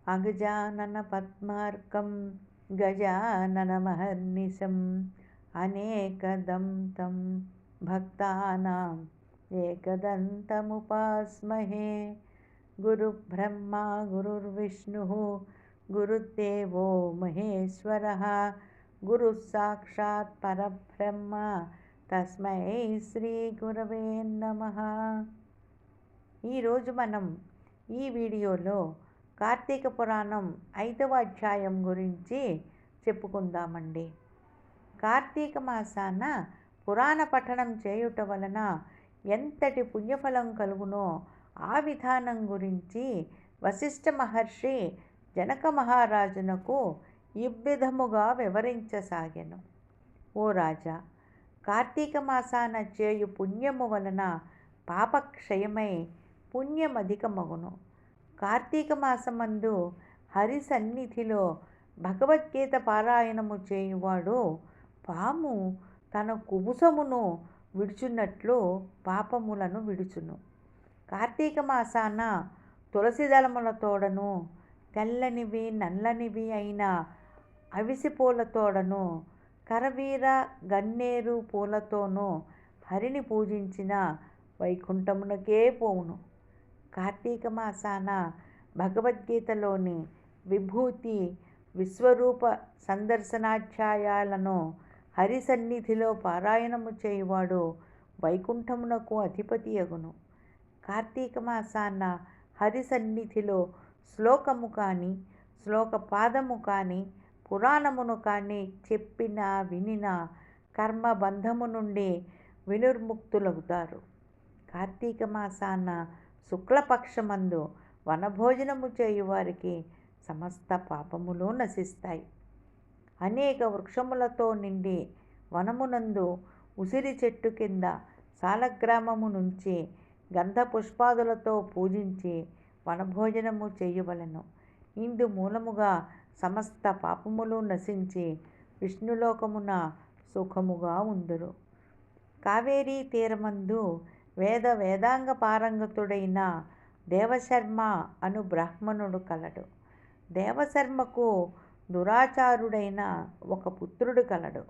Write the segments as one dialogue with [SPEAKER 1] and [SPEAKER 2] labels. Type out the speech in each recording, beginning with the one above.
[SPEAKER 1] अगजाननपद्मार्कं गजाननमहर्निशम् अनेकदं तं भक्तानाम् एकदन्तमुपास्महे। गुरुब्रह्मा गुरुर्विष्णुः गुरुदेवो महेश्वरः गुरुः साक्षात् परब्रह्म తస్మై శ్రీ గురవే నమః. ఈరోజు మనం ఈ వీడియోలో కార్తీక పురాణం 5వ అధ్యాయం గురించి చెప్పుకుందామండి. కార్తీక మాసాన పురాణ పఠనం చేయుట వలన ఎంతటి పుణ్యఫలం కలుగునో ఆ విధానం గురించి వశిష్ఠ మహర్షి జనక మహారాజునకు ఇవ్విధముగా వివరించసాగెను. ఓ రాజా, కార్తీక మాసాన చేయు పుణ్యము వలన పాపక్షయమై పుణ్యమధికమగును. కార్తీక మాసమందు హరి సన్నిధిలో భగవద్గీత పారాయణము చేయువాడు పాము తన కుబుసమును విడుచున్నట్లు పాపములను విడుచును. కార్తీక మాసాన తులసి దళములతోడను తెల్లనివి నల్లనివి అయిన అవిసి పూలతోడను కరవీర గన్నేరు పూలతోనూ హరిని పూజించిన వైకుంఠమునకే పోవును. కార్తీక మాసాన భగవద్గీతలోని విభూతి విశ్వరూప సందర్శనాధ్యాయాలను హరి సన్నిధిలో పారాయణము చేయువాడు వైకుంఠమునకు అధిపతి అగును. కార్తీక మాసాన హరి సన్నిధిలో శ్లోకము కానీ శ్లోక పాదము కానీ పురాణమును కానీ చెప్పిన వినిన కర్మబంధము నుండి వినుర్ముక్తులవుతారు. కార్తీక మాసాన శుక్లపక్షమందు వనభోజనము చేయువారికి సమస్త పాపములు నశిస్తాయి. అనేక వృక్షములతో నిండి వనమునందు ఉసిరి చెట్టు కింద సాలగ్రామము నుంచి గంధ పుష్పాదులతో పూజించి వనభోజనము చేయవలెను. ఇందు మూలముగా సమస్త పాపములు నశించి విష్ణులోకమున సుఖముగా ఉందురు. కావేరీ తీరమందు వేదాంగ పారంగతుడైన దేవశర్మ అను బ్రాహ్మణుడు కలడు. దేవశర్మకు దురాచారుడైన ఒక పుత్రుడు కలడు.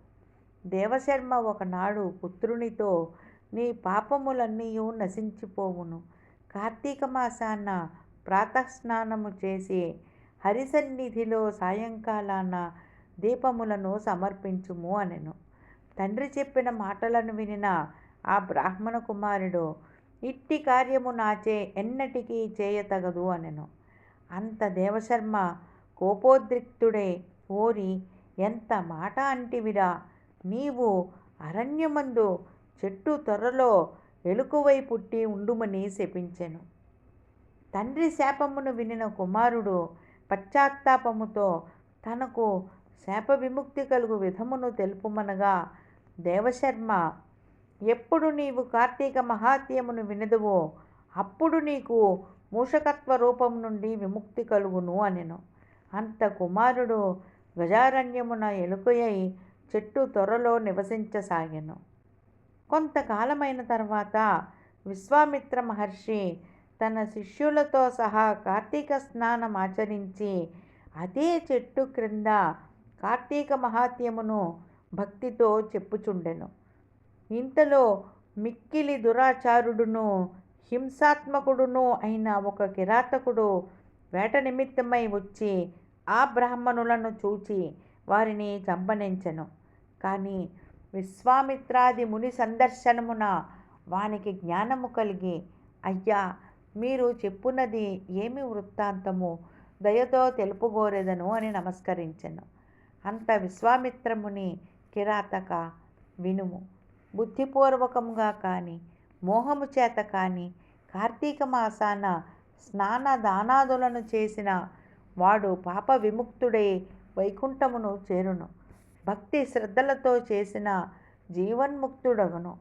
[SPEAKER 1] దేవశర్మ ఒకనాడు పుత్రునితో, నీ పాపములన్నీ నశించిపోవును. కార్తీక మాసాన ప్రాతఃస్నానము చేసి హరిసన్నిధిలో సాయంకాలాన దీపములను సమర్పించుము అనెను. తండ్రి చెప్పిన మాటలను వినిన ఆ బ్రాహ్మణ కుమారుడు, ఇట్టి కార్యము నాచే ఎన్నటికీ చేయతగదు అనెను. అంత దేవశర్మ కోపోద్రిక్తుడై, ఓరి, ఎంత మాట అంటివిరా! నీవు అరణ్యమందు చెట్టు తొర్రలో ఎలుకవై పుట్టి ఉండుమని శపించెను. తండ్రి శాపమును వినిన కుమారుడు పశ్చాత్తాపముతో తనకు శాప విముక్తి కలుగు విధమును తెలుపుమనగా, దేవశర్మ, ఎప్పుడు నీవు కార్తీక మహాత్మ్యమును వినదువో అప్పుడు నీకు మూషకత్వ రూపం నుండి విముక్తి కలుగును అనెను. అంత కుమారుడు గజారణ్యమున ఎలుకయై చెట్టు త్వరలో నివసించసాగెను. కొంతకాలమైన తర్వాత విశ్వామిత్ర మహర్షి తన శిష్యులతో సహా కార్తీక స్నానం ఆచరించి అదే చెట్టు క్రింద కార్తీక మహాత్మ్యమును భక్తితో చెప్పుచుండెను. ఇంతలో మిక్కిలి దురాచారుడును హింసాత్మకుడును అయిన ఒక కిరాతకుడు వేట నిమిత్తమై వచ్చి ఆ బ్రాహ్మణులను చూచి వారిని చంపనించెను. కానీ విశ్వామిత్రాది ముని సందర్శనమున వానికి జ్ఞానము కలిగి, అయ్యా, మీరు చెప్పున్నది ఏమి వృత్తాంతము, దయతో తెలుపుగోరెదను అని నమస్కరించెను. అంత విశ్వామిత్రముని, కిరాతక, వినుము. బుద్ధిపూర్వకముగా కానీ మోహము చేత కానీ కార్తీక మాసాన స్నాన దానాదులను చేసిన వాడు పాప విముక్తుడై వైకుంఠమును చేరును. భక్తి శ్రద్ధలతో చేసిన జీవన్ముక్తుడగును.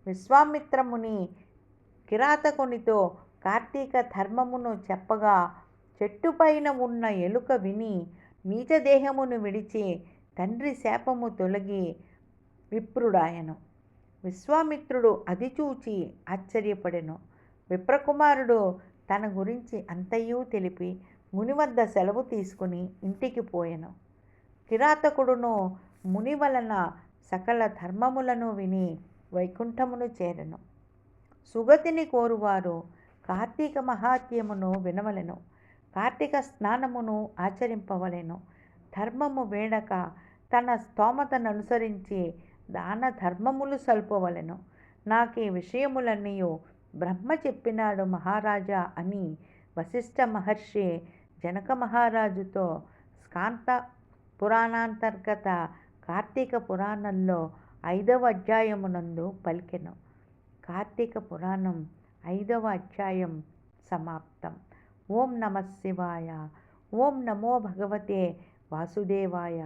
[SPEAKER 1] విశ్వామిత్రముని కిరాతకునితో కార్తీక ధర్మమును చెప్పగా చెట్టుపైన ఉన్న ఎలుక విని నీచదేహమును విడిచి తండ్రి శాపము తొలగి విప్రుడాయను. విశ్వామిత్రుడు అది చూచి ఆశ్చర్యపడెను. విప్రకుమారుడు తన గురించి అంతయూ తెలిపి ముని వద్ద సెలవు తీసుకుని ఇంటికి పోయెను. కిరాతకుడును ముని వలన సకల ధర్మములను విని వైకుంఠమును చేరెను. సుగతిని కోరువారు కార్తీక మహాత్మ్యమును వినవలెను. కార్తీక స్నానమును ఆచరింపవలెను. ధర్మము వేడక తన స్తోమతననుసరించి దాన ధర్మములు సల్పవలెను. నాకీ విషయములన్నీ బ్రహ్మ చెప్పినాడు మహారాజా అని వశిష్ఠ మహర్షి జనక మహారాజుతో స్కాంత పురాణాంతర్గత కార్తీక పురాణంలో 5వ అధ్యాయమునందు పలికెను. కార్తీక పురాణం 5వ అధ్యాయం సమాప్తం. ఓం నమః శివాయ. ఓం నమో భగవతే వాసుదేవాయ.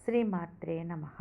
[SPEAKER 1] శ్రీమాత్రే నమః.